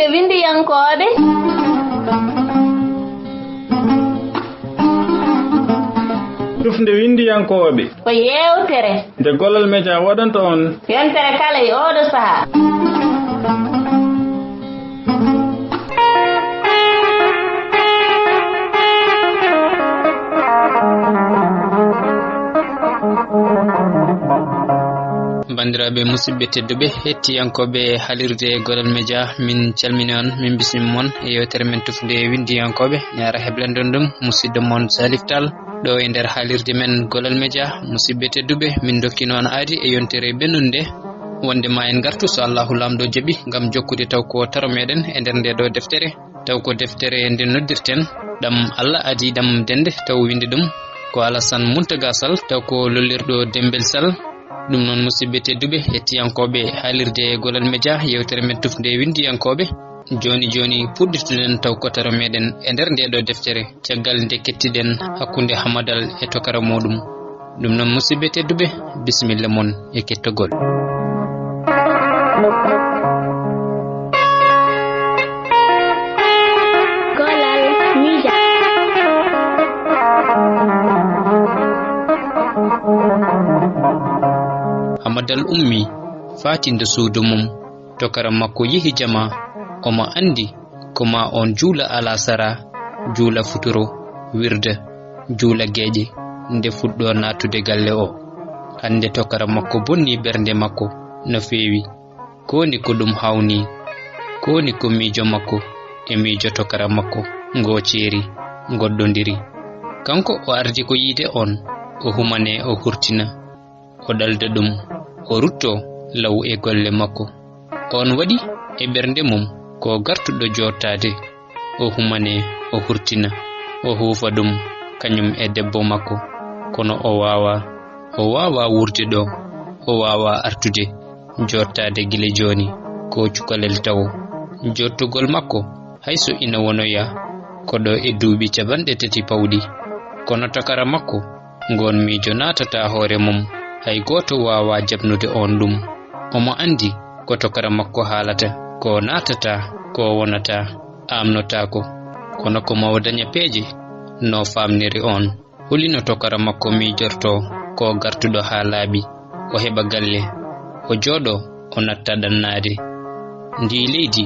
Tufnde windiyankoɓe. Tufnde windiyankoɓe ko yewtere nde Gollal Media waɗanta on yontere kala e oɗo saha. bandiraɓe musidɓe tedduɓe hettiyankoɓe halirde Gollal Media min calmini on min bismima mon e yewtere men Tufnde windiyankoɓe ñara heblanden ɗum musidɗo mon Salif Tall ɗo e nder halirde men Gollal Media. musidɓe tedduɓe min dokki noon aadi e yontere ɓennunde wonde ma en gartu so Allahu lamɗo jaaɓi gam jokkude taw ko taro meɗen e nder nde ɗo deftere taw ko deftere nde noddirten ɗam Allah adi ɗam dende taw windi ɗum ko Alassane Mountaga Sall taw ko lollirɗo Dembel Sall. ɗum noon musidɓe tedduɓe hettiyankoɓe haalirde Gollal Media yewtere men Tufnde windiyankoɓe joni puɗɗituɗen taw kotaro meɗen e nder nde ɗo deftere caggal nde kettiɗen hakkunde Hamadal e tokara muɗum. ɗum noon musidɓe tedduɓe bisimilla mon e kettogol. Hamadal ummi fatinde suudu mum tokara makko yehi jama omo andi koma on juula alasara juula futuro wirde juula geeƴe nde fuɗɗo natude galle o. hande tokara makko bonni bernde makko no feewi koni ko ɗum hawni koni ko miijo makko e miijo tokara makko ngoceeri goddodiri. kanko o ardi ko yiide on o humane o hurtina o dalda ɗum o rutto law e golle makko. on waɗi e ɓernde mum ko gartuɗo jottade o humane o hurtina o huufa ɗum kañum e debbo makko kono o wawa wurde ɗo o wawa artude jottade gile joni ko cukalel taw jottugol makko hayso ina wonoya koɗo e duuɓi 3 pawɗi kono tokara makko ngon miijo natata hoore mum hay goto wawa jabnude on ɗum. omo andi ko tokara makko haalata ko natata ko wonata amnotako kono ko mawo daña peeje no famniri on hulino tokara makko miijorto ko gartuɗo ha laaɓi o heɓa galle o jooɗo o natta ɗannade ndi leydi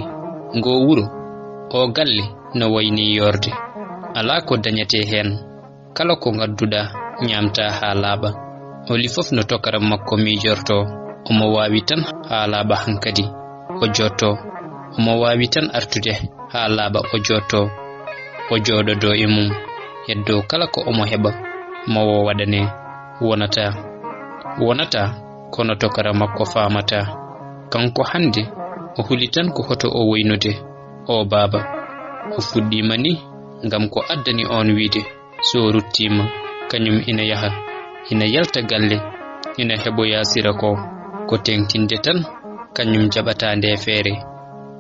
ngo wuro o galle no wayni yorde ala ko dañate hen kala ko gadduɗa ñamta ha laaɓa. holi fof no tokara makko miijorto omo wawi tan ha laaɓa hankadi o jotto omo wawi tan artude ha laaɓa o jotto o jooɗo dow e mum heddo kala ko omo heɓa mawo waɗane wonata kono tokara makko famata. kanko hande o huli tan ko hoto o woynude o baaba o fuɗɗima ni ngam ko addani on wiide so ruttima kañum ina yaha ina yalta galle ina heɓoya sira ko tengtinde tan kañum jaɓata nde feere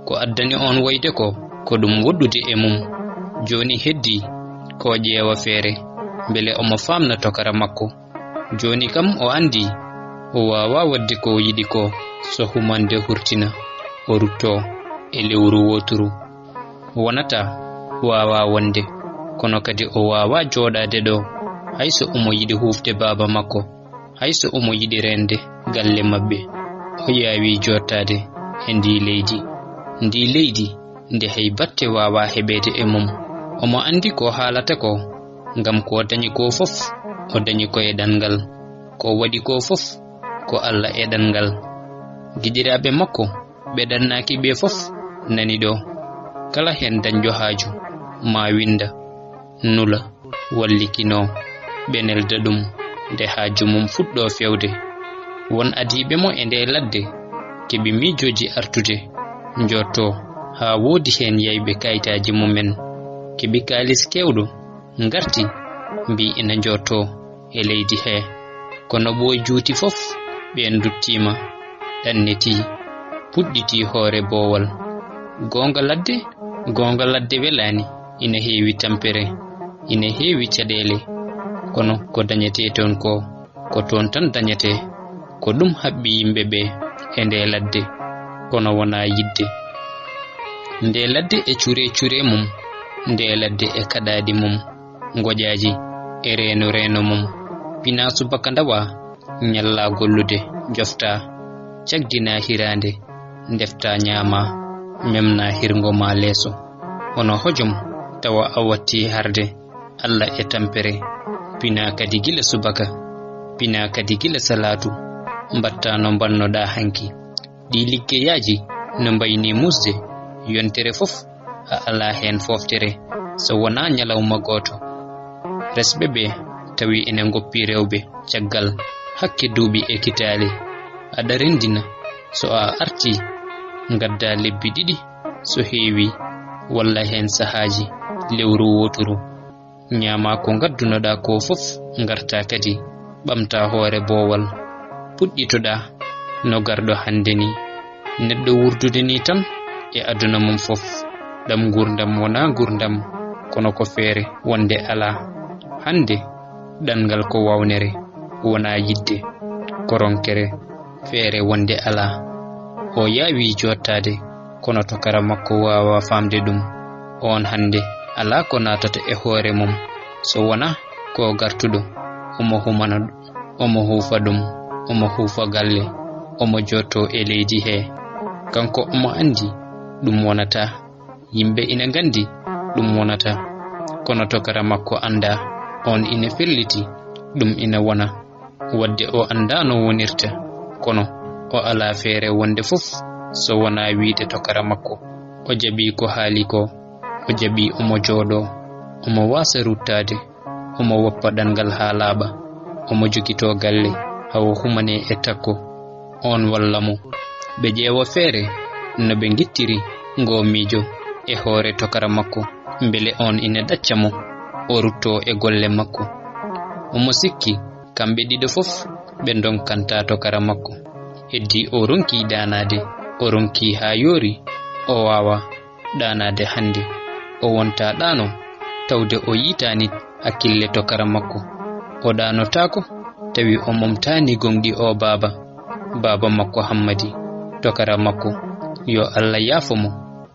ko addani on wayde ko ɗum woɗɗude e mum. joni heddi ko ƴeewa feere beele omo famna tokara makko. joni kam o andi o wawa wadde ko yiɗi ko so humande hurtina o rutto e lewru woturu wonata wawa wonde kono kadi o wawa jooɗade ɗo hayso omo yiɗi hufde baaba makko hayso omo yiɗi rende galle mabɓe o yawi jottade e ndi leydi nde hay batte wawa heɓede e mum. omo andi ko haalata ko ngam ko dañi ko fof o dañi ko e ɗangal ko waɗi ko fof ko Allah e ɗangal. giɗiraɓe makko ɓe ɗannaki ɓe fof nani ɗo kala hen dañjo haaju ma winda nula wallikino ɓe nelda ɗum nde haaju mum fuɗɗo fewde. won adiɓe mo e nde ladde keɓi miijoji artude jotto ha woodi hen yayɓe kayitaji mumen keɓi kalis kewɗo ngarti mbi ina jotto e leydi he kono ɓoy juuti fof ɓen duttima ɗanneti puɗɗiti hoore boowal. gonga ladde welani ina heewi tampere ina heewi caɗele kono ko dañete toon ko toon tan dañete ko ɗum haɓɓi yimɓe ɓe e nde ladde kono wona yidde. nde ladde e cure mum nde ladde e kadadi mum ngojaji e reno mum pina subaka ndawa nyalla gollude jofta cagdina hirande ndefta nyama memna hirgo ma leso ono hojum tawa awati harde alla e tampere pina kadi gila subaka pina kadi gila salatu mbatta no bannoda hanki di liggeyaji no mbayni musde yontere fof ha ala hen foftere so wona nyalawma goto resbebe tawi ene ngoppi rewbe caggal hakke duubi e kitali adarindina so a arti ngadda lebbi didi so heewi walla hen sahaji lewru woturu nyama ko gaddunoda ko fof ngarta kadi bamta hoore bowal pudditoda no gardo hande ni neddo wurdude ni tan e aduna mum fof dam gurdam wona gurdam kono ko feere wonde ala hande dangal ko wawnere wona yidde koronkere feere wonde ala o yawi jottade kono to kara makko wawa famde dum on hande ala ko natata e hoore mum so wona ko gartudo omo humana omo hufa dum omo hufa galle omo jotto e leydi he kanko omo andi dum wonata yimbe ina gandi dum wonata kono to kara makko anda on ina felliti dum ina wona wadde o anda no wonirta kono o ala feere wonde fof so wona wiide to kara makko o jabi ko haali ko o jabi omo jodo omo wasa ruttade omo woppa dangal halaba omo jogito galle hawo humane e takko on walla mo be jeewo feere no be gittiri ngomijo e hoore to kara makko mbele on ina dacca mo o rutto e golle makko omo sikki kambe dido fof be donkanta to kara makko heddi o ronki danade o ronki ha yori o wawa danade hande o wonta dano tawde o yitani hakkille to kara makko o danotako tawi o momtani gongdi o baba makko hammadi to kara makko yo Allah yafomo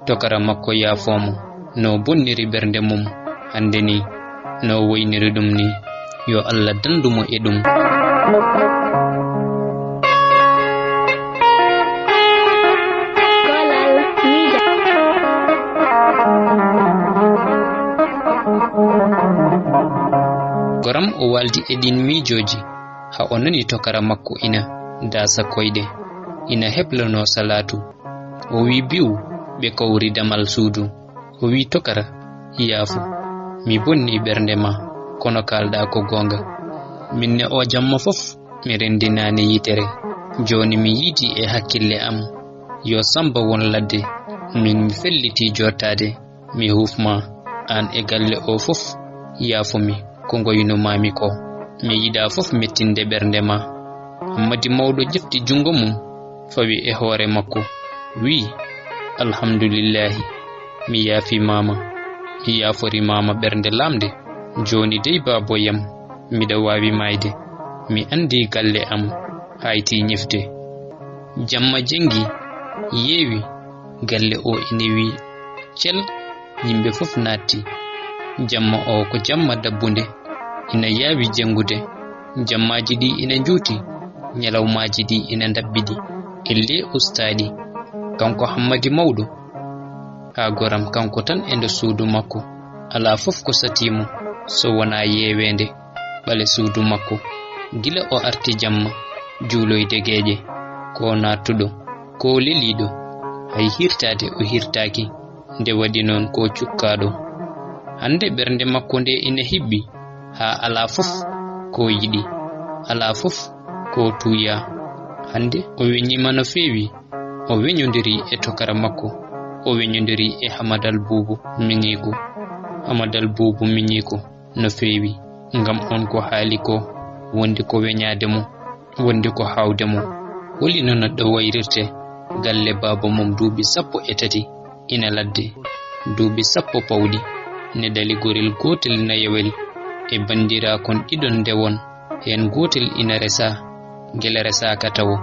to kara makko yafomo no bonniri bernde mum hande ni no woyniri dum ni yo Allah dandumo e dum goram o waldi edin mijoji ha onani to kara makko ina dasa koyde ina heblono salatu o wi biu be kawri damal suudu o wi tokara yaafu mi bonni bernde ma kono kalda ko gonga minne o jamma fof mi rendinani yitere joni mi yidi e hakkille am yo samba won ladde min mi felliti jottade mi hufma an e galle o fof yaafu mi ko ngoyno mami ko mi yida fof mettinde bernde ma madi mawdo jefti jungo mum fawi e hoore makko wi alhamdulillah mi yaafi mama mi yaafori mama bernde lamde joni dey baboyam mida wawi mayde mi andi galle am hayti nyifte jamma jengi yewi galle o inewi cel yimbe fof natti jamma o ko jamma dabbunde ina yawi jengude jammaji di ina juuti nyalawmaji di ina dabbidi elle ustadi kanko hammadi mawdo ha goram kanko tan ende suudu makko ala fof ko satimo so wona yewende bale suudu makko gila o arti jamma juuloyde geeje ko natudo ko lelido hay hirtade o hirtaki nde wadi non ko cukkado hande bernde makko nde ina hibbi ha ala fof ko yidi ala fof ko tuya hande o wenyima no fewi o wenyondiri e tokara makko o wenyondiri e hamadal bubu minyiko no fewi ngam on ko haali ko wondi ko wenyade mo wondi ko hawde mo woli non do wayrirte galle baba mum duubi sappo e tati ina ladde duubi sappo pawdi ne dali gorel gotel na yewel e bandira kon didon dewon hen gotel ina resa gel resa katawo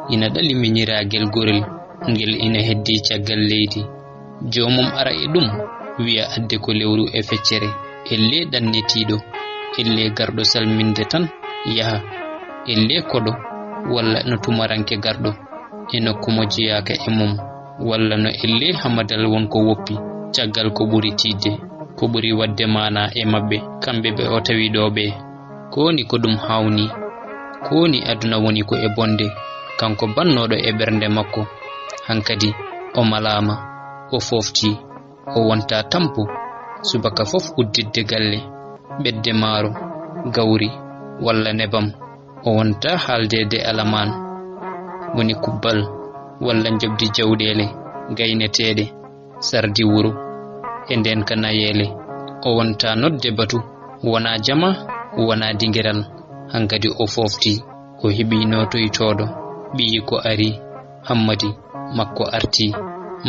ina dali minyira gel gorel ngel ina heddi caggal leydi jomum ara e ɗum wi'a adde ko lewru e feccere elle ɗannetiɗo elle garɗo salminde tan yaha elle koɗo walla no tumaranke garɗo e nokku mo jeyaka e mum walla no elle hamadal wonko woppi caggal ko ɓuri tidde ko ɓuri wadde mana e mabɓe kamɓe ɓe o tawiɗoɓe koni ko ɗum hawni koni aduna woni ko e bonde kanko bannoɗo e ɓernde makko hankadi o malama o fofti o wonta tampo subaka fof uddidde galle ɓedde maaro gawri walla nebam o wonta haaldede alaman woni kubbal walla jobdi jawɗele gayneteɗe sardi wuro e nden ka nayele o wonta nodde batu wona jama wona dingiral hankadi o fofti o heɓi notoytoɗo ɓiyi ko ari hammadi makko arti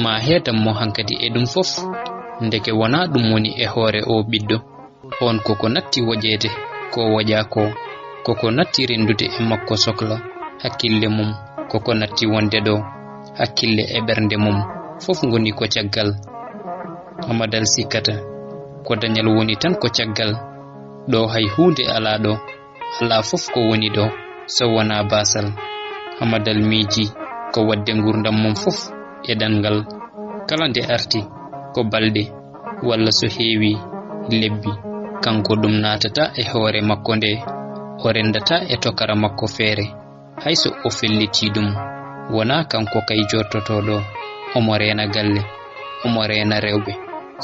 ma heedam mo hankadi e ɗum fof ndeke wona ɗum woni e hoore o ɓiɗɗo on koko natti woƴede ko woƴa ko koko natti rendude e makko sohla hakkille mum koko natti wonde ɗo hakkille e ɓernde mum fof ngoni ko caggal hamadal sikkata ko dañal woni tan ko caggal ɗo hay hunde ala ɗo ala fof ko woni ɗo so wona basal hamadal miiji ko wadde gurdam mum fof e ɗangal kala nde arti ko balɗe walla so heewi lebbi kanko ɗum natata e hoore makko nde o rendata e tokara makko feere hayso o felliti ɗum wona kanko kay jortotoɗo omo reena galle omo reena rewɓe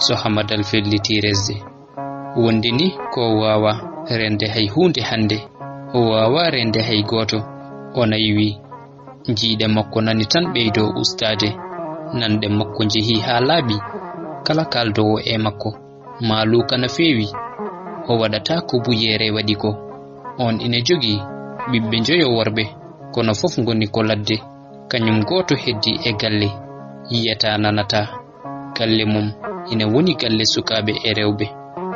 so hamadal felliti resde wondi ni ko wawa rende hay hunde hande o wawa rende hay goto o nayi jiiɗe makko nani tan ɓeydo ustade nanɗe makko jehi ha laaɓi kala kaldowo e makko maaluka na feewi o waɗata ko buyere waɗi ko on ina jogi ɓiɓɓe joyo worɓe kono fof ngoni ko ladde kañum goto heddi e galle yiyata nanata galle mum ina woni galle sukaɓe e rewɓe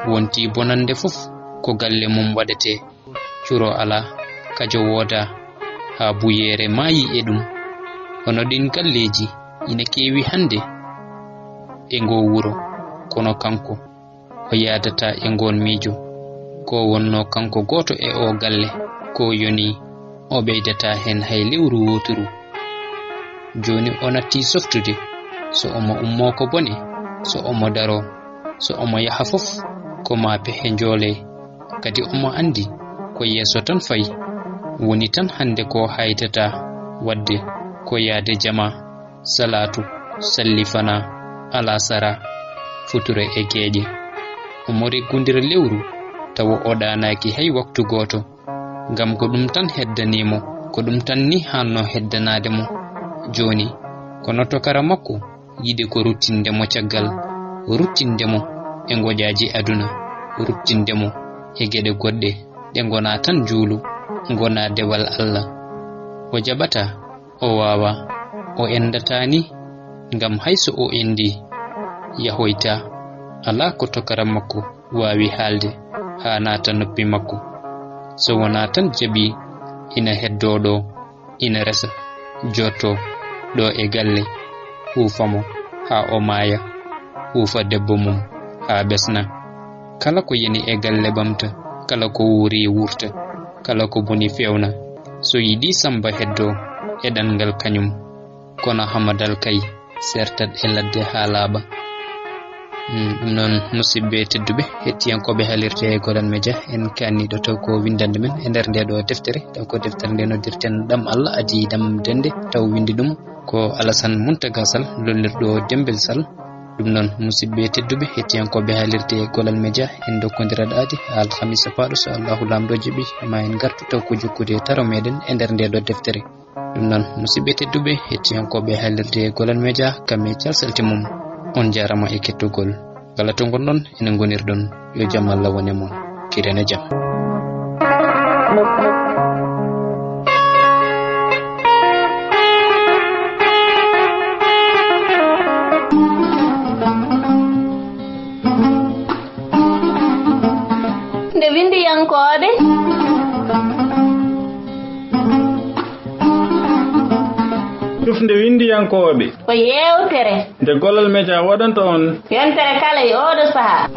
wonti bonande fof ko galle mum waɗete curo ala kajo wooda ha buyere maayi e ɗum hono ɗin galleji ina kewi hande e ngo wuro kono kanko o yadata e ngon miijo ko wonno kanko goto e o galle ko yoni o ɓeydata hen hay lewru woturu joni o natti softude so omo ummo ko bone so omo daro so omo yaha fof ko ma pehe joole kadi omo andi ko yeso tan fayi woni tan hande ko haytata wadde ko yaade jama salatu sallifana alasara future e geeƴe omo reggundira lewru tawa o ɗanaki hay waktu goto ngam ko ɗum tan heddanimo ko ɗum tan ni hanno heddanade mo joni kono tokara makko yiɗi ko ruttindemo caggal ruttindemo e goƴaji aduna ruttindemo e geɗe goɗɗe ɗe gona tan juulu gona dewal Allah o jaɓata o wawa o endata ni ngam hayso o endi yahoyta ala ko tokara makko wawi haalde ha nata noppi makko so wona tan jaɓi ina heddoɗo ina resa jotto ɗo e galle huufamo ha o maaya huufa debbo mum ha besna kala ko yeni e galle bamta kala ko wuri wurta kala ko boni fewna so yiɗi samba heddo e ɗangal kañum kono hamadal kay sertat e ladde ha laaɓa ɗum noon musidɓe tedduɓe hettiyankoɓe halirte e Goɗal Média en kanniɗo taw ko windande men e nder nde ɗo deftere taw ko deftere nde noddirten ɗam Allah adi ɗam dende taw windi ɗum ko Alassane Mountaga Sall lollirɗo Dembel Sall ɗum noon musidɓe tedduɓe hettiyankoɓe halirte e Goɗal Média en dokkodiraɗaade alhamisa paɗo so Allahu lamɗo jeeɓi ma en gartu taw ko jokkude taro meɗen e nder nde ɗo deftere ɗum noon musidɓe tedduɓe hettiyankoɓe halirte e Goɗal Média kamɓe calsalti mum on jarama e kettugol kala to gonɗon ene gonirɗon yo jam Allah wone mon kirene jam nde windiyankoɓe Tufnde windiyankoɓe ko yewtere nde Gollal Média waɗanta on yontere kala e oɗo sahaa.